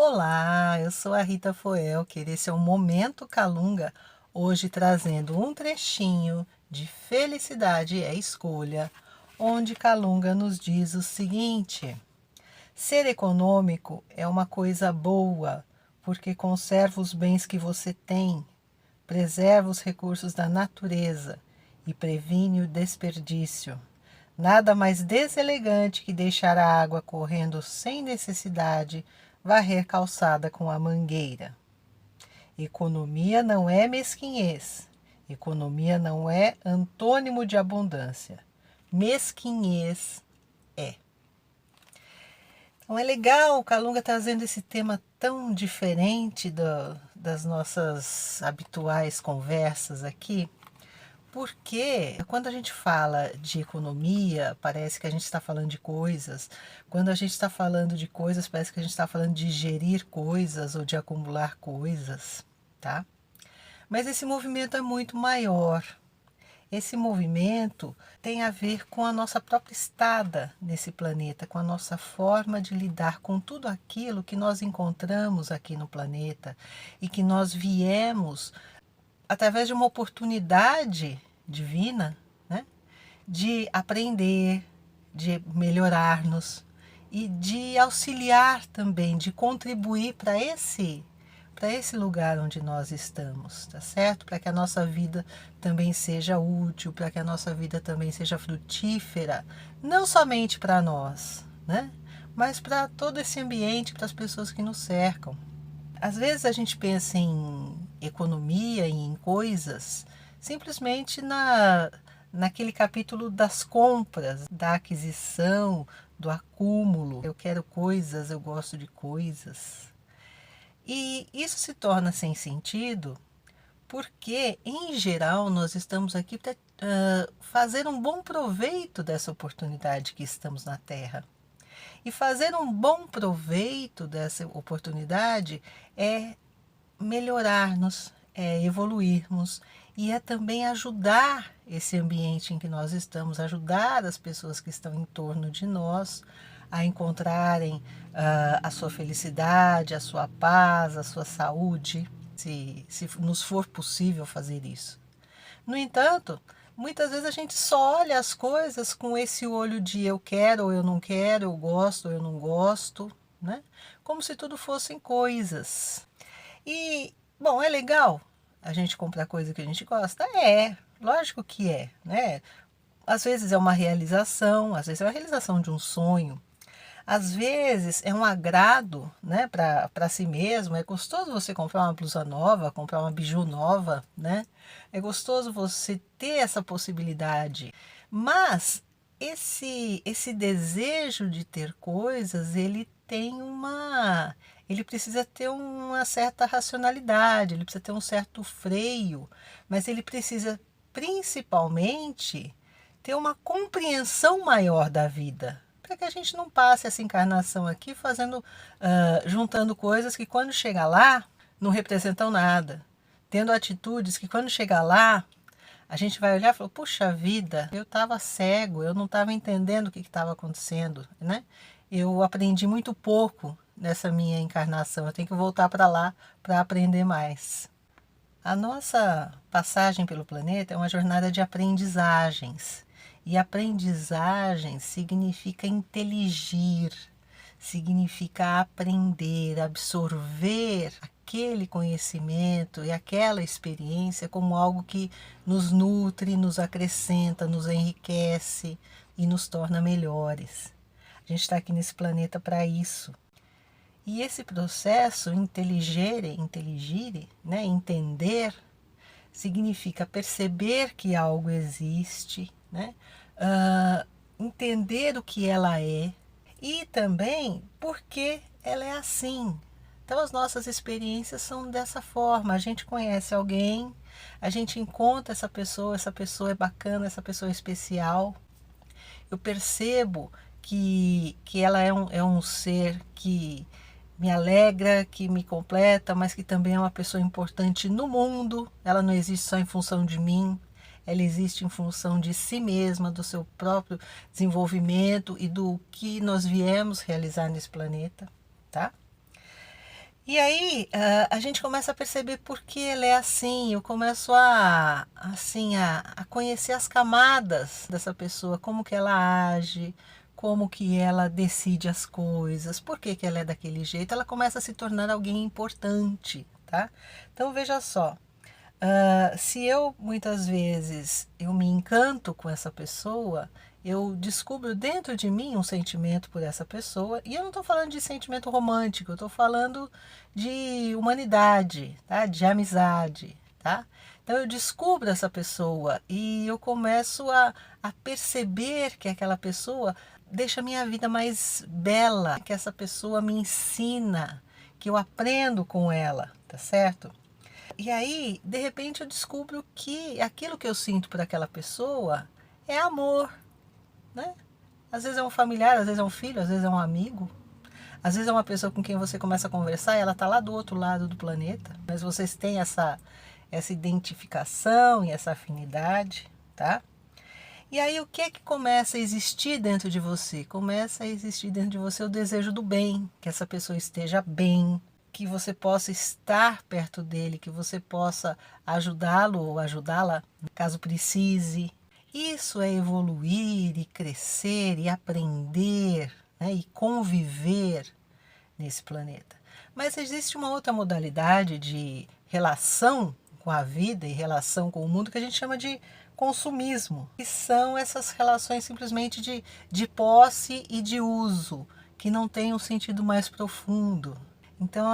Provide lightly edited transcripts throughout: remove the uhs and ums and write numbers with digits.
Olá, eu sou a Rita Foelker, esse é o Momento Calunga, hoje trazendo um trechinho de Felicidade é Escolha, onde Calunga nos diz o seguinte: ser econômico é uma coisa boa, porque conserva os bens que você tem, preserva os recursos da natureza e previne o desperdício. Nada mais deselegante que deixar a água correndo sem necessidade, varrer calçada com a mangueira. Economia não é mesquinhez. Economia não é antônimo de abundância. Mesquinhez é. Então é legal o Calunga trazendo esse tema tão diferente das nossas habituais conversas aqui. Porque quando a gente fala de economia, parece que a gente está falando de coisas. Quando a gente está falando de coisas, parece que a gente está falando de gerir coisas ou de acumular coisas, tá? Mas esse movimento é muito maior. Esse movimento tem a ver com a nossa própria estada nesse planeta, com a nossa forma de lidar com tudo aquilo que nós encontramos aqui no planeta e que nós viemos através de uma oportunidade divina, né, de aprender, de melhorarmos e de auxiliar também, de contribuir para esse lugar onde nós estamos, tá certo? Para que a nossa vida também seja útil, para que a nossa vida também seja frutífera, não somente para nós, né, mas para todo esse ambiente, para as pessoas que nos cercam. Às vezes a gente pensa em economia e em coisas simplesmente naquele capítulo das compras, da aquisição, do acúmulo. Eu quero coisas, eu gosto de coisas. E isso se torna sem sentido porque, em geral, nós estamos aqui para fazer um bom proveito dessa oportunidade que estamos na Terra. E fazer um bom proveito dessa oportunidade é melhorarmos, é evoluirmos e é também ajudar esse ambiente em que nós estamos, ajudar as pessoas que estão em torno de nós a encontrarem a sua felicidade, a sua paz, a sua saúde, se nos for possível fazer isso. No entanto, muitas vezes a gente só olha as coisas com esse olho de eu quero ou eu não quero, eu gosto ou eu não gosto, né? Como se tudo fossem coisas. E, bom, é legal a gente comprar coisa que a gente gosta? É, lógico que é, né? Às vezes é uma realização, às vezes é uma realização de um sonho. Às vezes é um agrado, né, para si mesmo. É gostoso você comprar uma blusa nova, comprar uma biju nova, né? É gostoso você ter essa possibilidade. Mas esse desejo de ter coisas, ele precisa ter uma certa racionalidade, ele precisa ter um certo freio, mas ele precisa principalmente ter uma compreensão maior da vida, para que a gente não passe essa encarnação aqui juntando coisas que quando chegar lá não representam nada, tendo atitudes que quando chegar lá a gente vai olhar e falar: puxa vida, eu estava cego, eu não estava entendendo o que estava acontecendo, né? Eu aprendi muito pouco nessa minha encarnação, eu tenho que voltar para lá para aprender mais. A nossa passagem pelo planeta é uma jornada de aprendizagens. E aprendizagem significa inteligir, significa aprender, absorver aquele conhecimento e aquela experiência como algo que nos nutre, nos acrescenta, nos enriquece e nos torna melhores. A gente está aqui nesse planeta para isso. E esse processo, inteligire, né, entender, significa perceber que algo existe, né, entender o que ela é e também por que ela é assim. Então as nossas experiências são dessa forma. A gente conhece alguém, a gente encontra essa pessoa é bacana, essa pessoa é especial. Eu percebo que ela é um ser que me alegra, que me completa, mas que também é uma pessoa importante no mundo. Ela não existe só em função de mim, ela existe em função de si mesma, do seu próprio desenvolvimento e do que nós viemos realizar nesse planeta, tá? E aí, a gente começa a perceber por que ele é assim. Eu começo assim, a conhecer as camadas dessa pessoa, como que ela age, como que ela decide as coisas, por que que ela é daquele jeito. Ela começa a se tornar alguém importante, tá? Então, veja só. Se eu muitas vezes eu me encanto com essa pessoa, eu descubro dentro de mim um sentimento por essa pessoa, e eu não estou falando de sentimento romântico, eu estou falando de humanidade, tá? De amizade, tá? Então eu descubro essa pessoa e eu começo a perceber que aquela pessoa deixa a minha vida mais bela, que essa pessoa me ensina, que eu aprendo com ela, tá certo? E aí, de repente, eu descubro que aquilo que eu sinto por aquela pessoa é amor, né? Às vezes é um familiar, às vezes é um filho, às vezes é um amigo, às vezes é uma pessoa com quem você começa a conversar e ela está lá do outro lado do planeta, mas vocês têm essa identificação e essa afinidade, tá? E aí o que é que começa a existir dentro de você? Começa a existir dentro de você o desejo do bem, que essa pessoa esteja bem, que você possa estar perto dele, que você possa ajudá-lo ou ajudá-la caso precise. Isso é evoluir e crescer e aprender, né, e conviver nesse planeta. Mas existe uma outra modalidade de relação com a vida e relação com o mundo que a gente chama de consumismo, que são essas relações simplesmente de posse e de uso, que não têm um sentido mais profundo. Então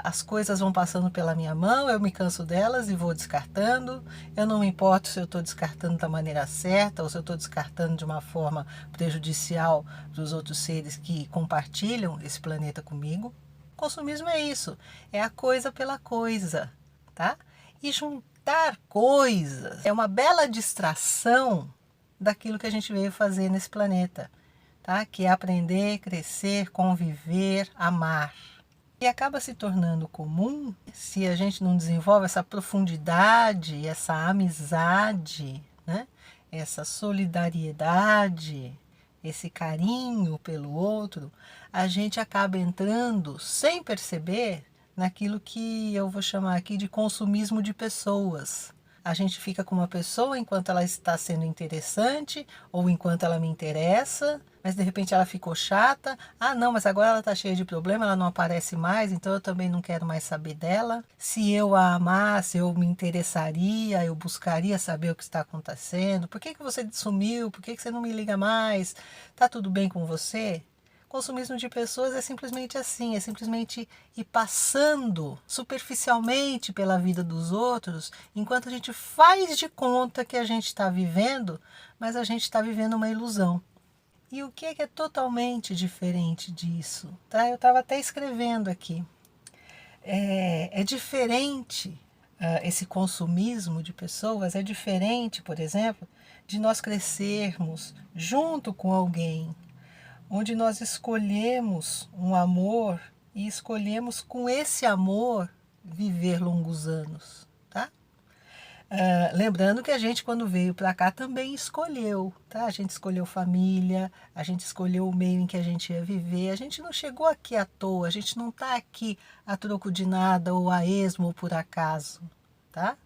as coisas vão passando pela minha mão, eu me canso delas e vou descartando. Eu não me importo se eu estou descartando da maneira certa ou se eu estou descartando de uma forma prejudicial para os outros seres que compartilham esse planeta comigo. Consumismo é isso, é a coisa pela coisa, tá? E juntar coisas é uma bela distração daquilo que a gente veio fazer nesse planeta, tá? Que é aprender, crescer, conviver, amar. E acaba se tornando comum se a gente não desenvolve essa profundidade, essa amizade, né? Essa solidariedade, esse carinho pelo outro, a gente acaba entrando sem perceber naquilo que eu vou chamar aqui de consumismo de pessoas. A gente fica com uma pessoa enquanto ela está sendo interessante ou enquanto ela me interessa, mas de repente ela ficou chata. Ah, não, mas agora ela está cheia de problema, ela não aparece mais, então eu também não quero mais saber dela. Se eu a amasse, eu me interessaria, eu buscaria saber o que está acontecendo. Por que que você sumiu? Por que que você não me liga mais? Tá tudo bem com você? Consumismo de pessoas é simplesmente assim, é simplesmente ir passando superficialmente pela vida dos outros, enquanto a gente faz de conta que a gente está vivendo, mas a gente está vivendo uma ilusão. E o que é totalmente diferente disso? Tá? Eu estava até escrevendo aqui. É diferente esse consumismo de pessoas, é diferente, por exemplo, de nós crescermos junto com alguém, onde nós escolhemos um amor e escolhemos com esse amor viver longos anos, tá? Lembrando que a gente, quando veio para cá, também escolheu, tá? A gente escolheu família, a gente escolheu o meio em que a gente ia viver. A gente não chegou aqui à toa, a gente não está aqui a troco de nada ou a esmo ou por acaso, tá?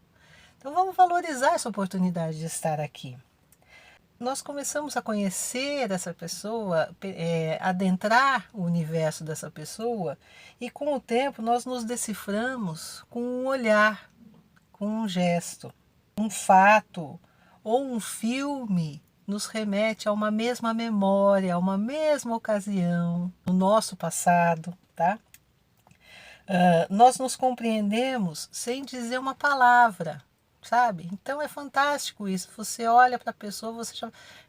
Então vamos valorizar essa oportunidade de estar aqui. Nós começamos a conhecer essa pessoa, adentrar o universo dessa pessoa, e com o tempo nós nos deciframos com um olhar, com um gesto. Um fato ou um filme nos remete a uma mesma memória, a uma mesma ocasião no nosso passado, tá? Nós nos compreendemos sem dizer uma palavra, sabe? Então é fantástico isso. Você olha para a pessoa, você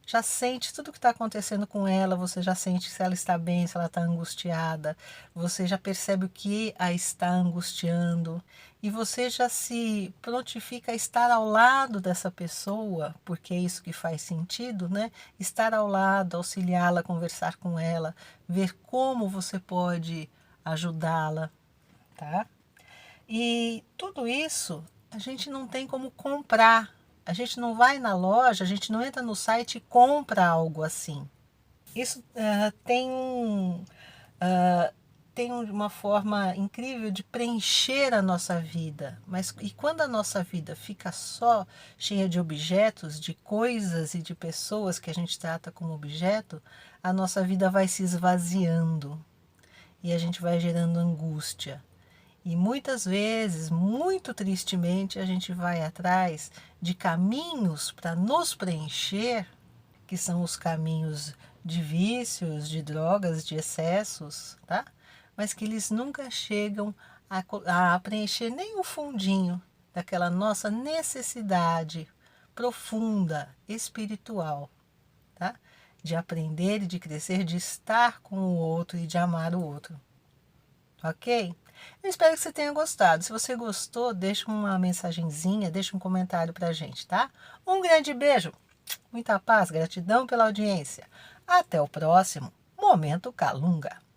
já sente tudo o que está acontecendo com ela, você já sente se ela está bem, se ela está angustiada, você já percebe o que a está angustiando e você já se prontifica a estar ao lado dessa pessoa, porque é isso que faz sentido, né? Estar ao lado, auxiliá-la, conversar com ela, ver como você pode ajudá-la, tá? E tudo isso a gente não tem como comprar. A gente não vai na loja, a gente não entra no site e compra algo assim. Isso tem uma forma incrível de preencher a nossa vida. Mas e quando a nossa vida fica só cheia de objetos, de coisas e de pessoas que a gente trata como objeto, a nossa vida vai se esvaziando e a gente vai gerando angústia. E muitas vezes, muito tristemente, a gente vai atrás de caminhos para nos preencher, que são os caminhos de vícios, de drogas, de excessos, tá? Mas que eles nunca chegam a preencher nem o fundinho daquela nossa necessidade profunda, espiritual, tá? De aprender e de crescer, de estar com o outro e de amar o outro. Ok? Eu espero que você tenha gostado. Se você gostou, deixa uma mensagenzinha, deixa um comentário pra gente, tá? Um grande beijo, muita paz, gratidão pela audiência. Até o próximo Momento Calunga.